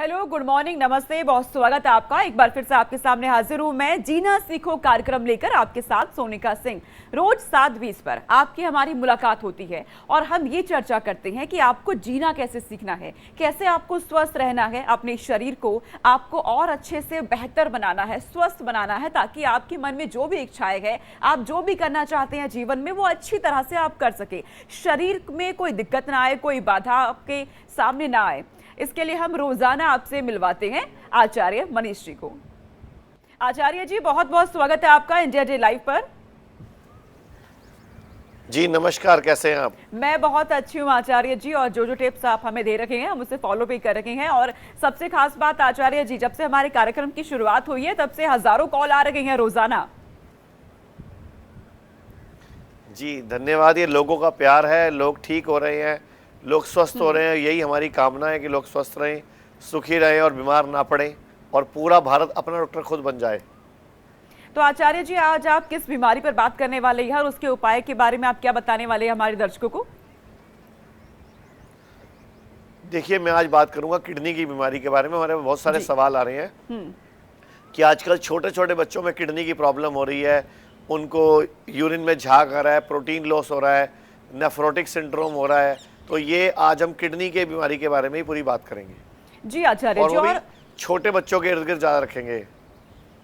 Hello, good morning, नमस्ते, बहुत स्वागत है आपका। एक बार फिर से आपके सामने हाजिर हूं मैं जीना सीखो कार्यक्रम लेकर आपके साथ सोनिका सिंह। रोज 7:20 पर आपकी हमारी मुलाकात होती है और हम ये चर्चा करते हैं कि आपको जीना कैसे सीखना है, कैसे आपको स्वस्थ रहना है, अपने शरीर को आपको और अच्छे से बेहतर बनाना है, स्वस्थ बनाना है, ताकि आपके मन में जो भी इच्छाएं हैं, आप जो भी करना चाहते हैं जीवन में, वो अच्छी तरह से आप कर सके, शरीर में कोई दिक्कत ना आए, कोई बाधा आपके सामने ना आए। इसके लिए हम रोजाना आपसे मिलवाते हैं आचार्य मनीष जी को। आचार्य जी, बहुत बहुत स्वागत है आपका इंडिया डे लाइव पर। जी नमस्कार, कैसे हैं आप? मैं बहुत अच्छी हूँ आचार्य जी, और जो टिप्स आप हमें दे रखे हैं हम उसे फॉलो भी कर रखे हैं। और सबसे खास बात आचार्य जी, जब से हमारे कार्यक्रम की शुरुआत हुई है तब से हजारों कॉल आ रहे हैं रोजाना। जी धन्यवाद। ये लोगों का प्यार है, लोग ठीक हो रहे हैं, लोग स्वस्थ हो रहे हैं। यही हमारी कामना है कि लोग स्वस्थ रहें, सुखी रहें और बीमार ना पड़ें, और पूरा भारत अपना डॉक्टर खुद बन जाए। तो आचार्य जी, आज आप किस बीमारी पर बात करने वाले हैं और उसके उपाय के बारे में आप क्या बताने वाले हैं हमारे दर्शकों को? देखिए, मैं आज बात करूंगा किडनी की बीमारी के बारे में। हमारे बहुत सारे सवाल आ रहे हैं कि आजकल छोटे छोटे बच्चों में किडनी की प्रॉब्लम हो रही है, उनको यूरिन में झाग आ रहा है, प्रोटीन लॉस हो रहा है, नेफ्रोटिक सिंड्रोम हो रहा है। तो ये आज हम किडनी के बीमारी के बारे में ही पूरी बात करेंगे जी आचार्य जी। और छोटे बच्चों के इर्द गिर्द ज्यादा रखेंगे।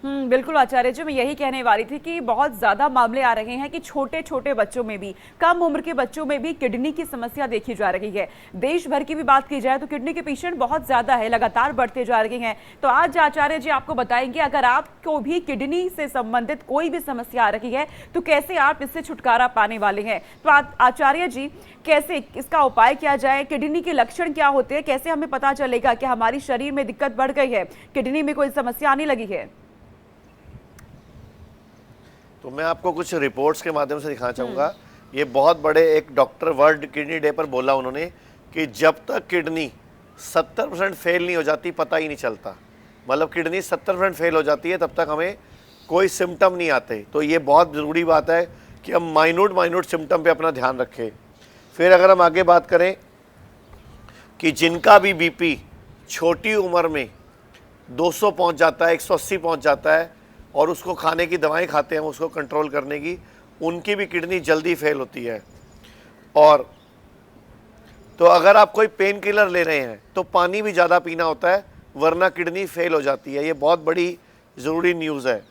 बिल्कुल आचार्य जी, मैं यही कहने वाली थी कि बहुत ज्यादा मामले आ रहे हैं कि छोटे छोटे बच्चों में भी, कम उम्र के बच्चों में भी किडनी की समस्या देखी जा रही है। देश भर की भी बात की जाए तो किडनी के पेशेंट बहुत ज्यादा है, लगातार बढ़ते जा रहे हैं। तो आज आचार्य जी आपको बताएंगे, अगर आपको भी किडनी से संबंधित कोई भी समस्या आ रही है तो कैसे आप इससे छुटकारा पाने वाले हैं। तो आचार्य जी, कैसे इसका उपाय किया जाए, किडनी के लक्षण क्या होते हैं, कैसे हमें पता चलेगा कि हमारी शरीर में दिक्कत बढ़ गई है, किडनी में कोई समस्या आने लगी है? तो मैं आपको कुछ रिपोर्ट्स के माध्यम से दिखाना चाहूँगा। ये बहुत बड़े एक डॉक्टर वर्ल्ड किडनी डे पर बोला उन्होंने कि जब तक किडनी 70% फेल नहीं हो जाती पता ही नहीं चलता। मतलब किडनी 70% फेल हो जाती है तब तक हमें कोई सिम्टम नहीं आते। तो ये बहुत ज़रूरी बात है कि हम माइन्यूट सिम्टम पे अपना ध्यान रखें। फिर अगर हम आगे बात करें कि जिनका भी बीपी छोटी उम्र में 200 पहुँच जाता है, 180 पहुँच जाता है, और उसको खाने की दवाएं खाते हैं उसको कंट्रोल करने की, उनकी भी किडनी जल्दी फेल होती है। और तो अगर आप कोई पेन किलर ले रहे हैं तो पानी भी ज़्यादा पीना होता है, वरना किडनी फेल हो जाती है। ये बहुत बड़ी ज़रूरी न्यूज़ है।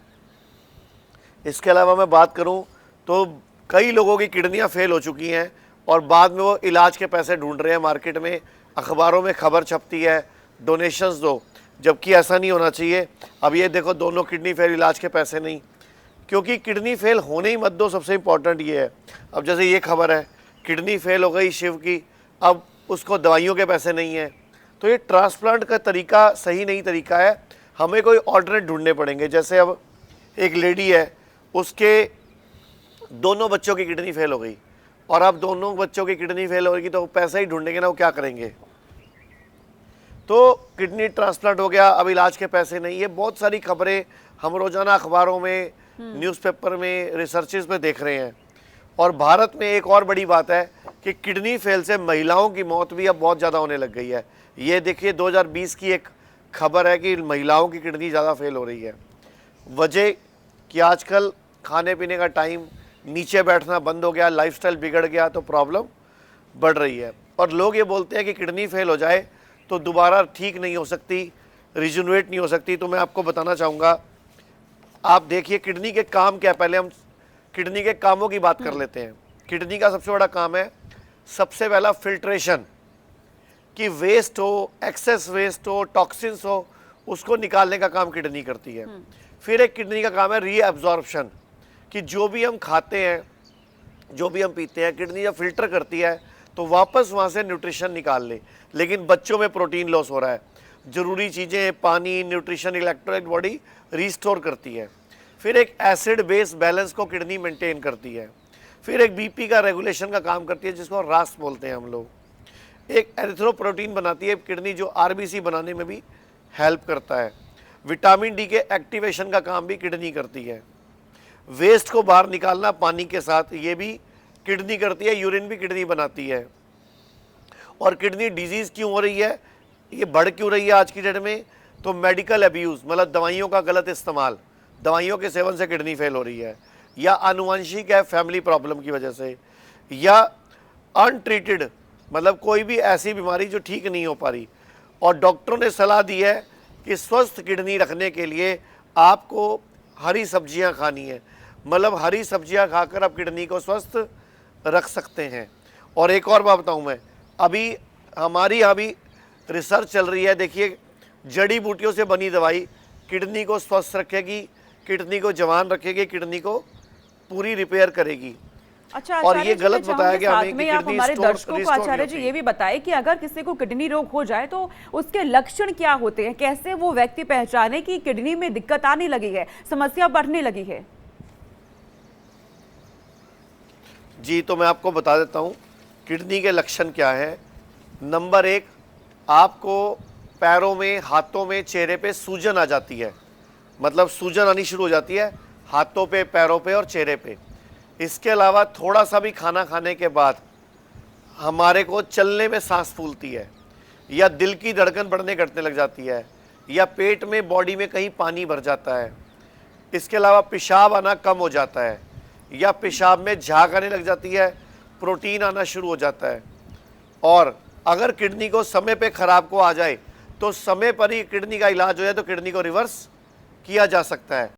इसके अलावा मैं बात करूं तो कई लोगों की किडनियां फेल हो चुकी हैं और बाद में वो इलाज के पैसे ढूंढ रहे हैं मार्केट में, अखबारों में खबर छपती है डोनेशंस दो, जबकि ऐसा नहीं होना चाहिए। अब ये देखो, दोनों किडनी फेल, इलाज के पैसे नहीं, क्योंकि किडनी फेल होने ही मत दो। सबसे इम्पॉर्टेंट ये है, अब जैसे ये खबर है किडनी फेल हो गई शिव की, अब उसको दवाइयों के पैसे नहीं हैं। तो ये ट्रांसप्लांट का तरीका सही नहीं तरीका है, हमें कोई ऑल्टरनेट ढूंढने पड़ेंगे। जैसे अब एक लेडी है, उसके दोनों बच्चों की किडनी फेल हो गई, और अब दोनों बच्चों की किडनी फेल होगी तो पैसा ही ढूंढेंगे ना, वो क्या करेंगे। तो किडनी ट्रांसप्लांट हो गया, अब इलाज के पैसे नहीं। ये बहुत सारी खबरें हम रोजाना अखबारों में, न्यूज़पेपर में, रिसर्चेस में देख रहे हैं। और भारत में एक और बड़ी बात है कि किडनी फेल से महिलाओं की मौत भी अब बहुत ज़्यादा होने लग गई है। ये देखिए 2020 की एक खबर है कि महिलाओं की किडनी ज़्यादा फेल हो रही है। वजह कि आजकल खाने पीने का टाइम, नीचे बैठना बंद हो गया, लाइफस्टाइल बिगड़ गया, तो प्रॉब्लम बढ़ रही है। और लोग ये बोलते हैं कि किडनी फेल हो जाए तो दोबारा ठीक नहीं हो सकती, रिजुनवेट नहीं हो सकती। तो मैं आपको बताना चाहूँगा, आप देखिए किडनी के काम क्या है। पहले हम किडनी के कामों की बात कर लेते हैं। किडनी का सबसे बड़ा काम है, सबसे पहला फिल्ट्रेशन, कि वेस्ट हो, एक्सेस वेस्ट हो, टॉक्सिन्स हो, उसको निकालने का काम किडनी करती है। फिर एक किडनी का काम है रीअब्जॉर्प्शन, कि जो भी हम खाते हैं, जो भी हम पीते हैं, किडनी जब फिल्टर करती है तो वापस वहाँ से न्यूट्रिशन निकाल ले। लेकिन बच्चों में प्रोटीन लॉस हो रहा है, ज़रूरी चीज़ें, पानी, न्यूट्रिशन, इलेक्ट्रोलाइट बॉडी रिस्टोर करती है। फिर एक एसिड बेस बैलेंस को किडनी मेंटेन करती है। फिर एक बीपी का रेगुलेशन का काम करती है, जिसको रास बोलते हैं हम लोग। एक एरिथ्रोप्रोटीन बनाती है किडनी, जो आरबीसी बनाने में भी हेल्प करता है। विटामिन डी के एक्टिवेशन का काम भी किडनी करती है। वेस्ट को बाहर निकालना पानी के साथ, ये भी किडनी करती है। यूरिन भी किडनी बनाती है। और किडनी डिजीज़ क्यों हो रही है? ये बढ़ क्यों रही है आज की डेट में? तो मेडिकल अब्यूज़, मतलब दवाइयों का गलत इस्तेमाल, दवाइयों के सेवन से किडनी फेल हो रही है, या आनुवंशिक है फैमिली प्रॉब्लम की वजह से, या अनट्रीटेड, मतलब कोई भी ऐसी बीमारी जो ठीक नहीं हो पा रही। और डॉक्टरों ने सलाह दी है कि स्वस्थ किडनी रखने के लिए आपको हरी सब्जियां खानी है, मतलब हरी सब्जियां खाकर आप किडनी को स्वस्थ रख सकते हैं। और एक और बात बताऊं मैं, अभी हमारी यहाँ भी रिसर्च चल रही है। देखिए, जड़ी बूटियों से बनी दवाई किडनी को स्वस्थ रखेगी, किडनी को जवान रखेगी, किडनी को पूरी रिपेयर करेगी। अच्छा, और आचार्य ये जी, गलत मैं बताया चाहूंगी गया साथ हमें में कि आप किडनी हमारे स्टोर दर्शकों को रिस्टोर आचार्य नहीं जी होती। ये भी बताएं कि अगर किसी को किडनी रोग हो जाए तो उसके लक्षण क्या होते हैं, कैसे वो व्यक्ति पहचाने कि किडनी में दिक्कत आने लगी है, समस्या बढ़ने लगी है। जी, तो मैं आपको बता देता हूँ किडनी के लक्षण क्या है। नंबर 1, आपको पैरों में, हाथों में, चेहरे पे सूजन आ जाती है, मतलब सूजन आनी शुरू हो जाती है हाथों पे, पैरों पे और चेहरे पे। इसके अलावा थोड़ा सा भी खाना खाने के बाद हमारे को चलने में सांस फूलती है, या दिल की धड़कन बढ़ने घटने लग जाती है, या पेट में, बॉडी में कहीं पानी भर जाता है। इसके अलावा पेशाब आना कम हो जाता है, या पेशाब में झाग आने लग जाती है, प्रोटीन आना शुरू हो जाता है। और अगर किडनी को समय पे खराब को आ जाए तो समय पर ही किडनी का इलाज हो जाए तो किडनी को रिवर्स किया जा सकता है।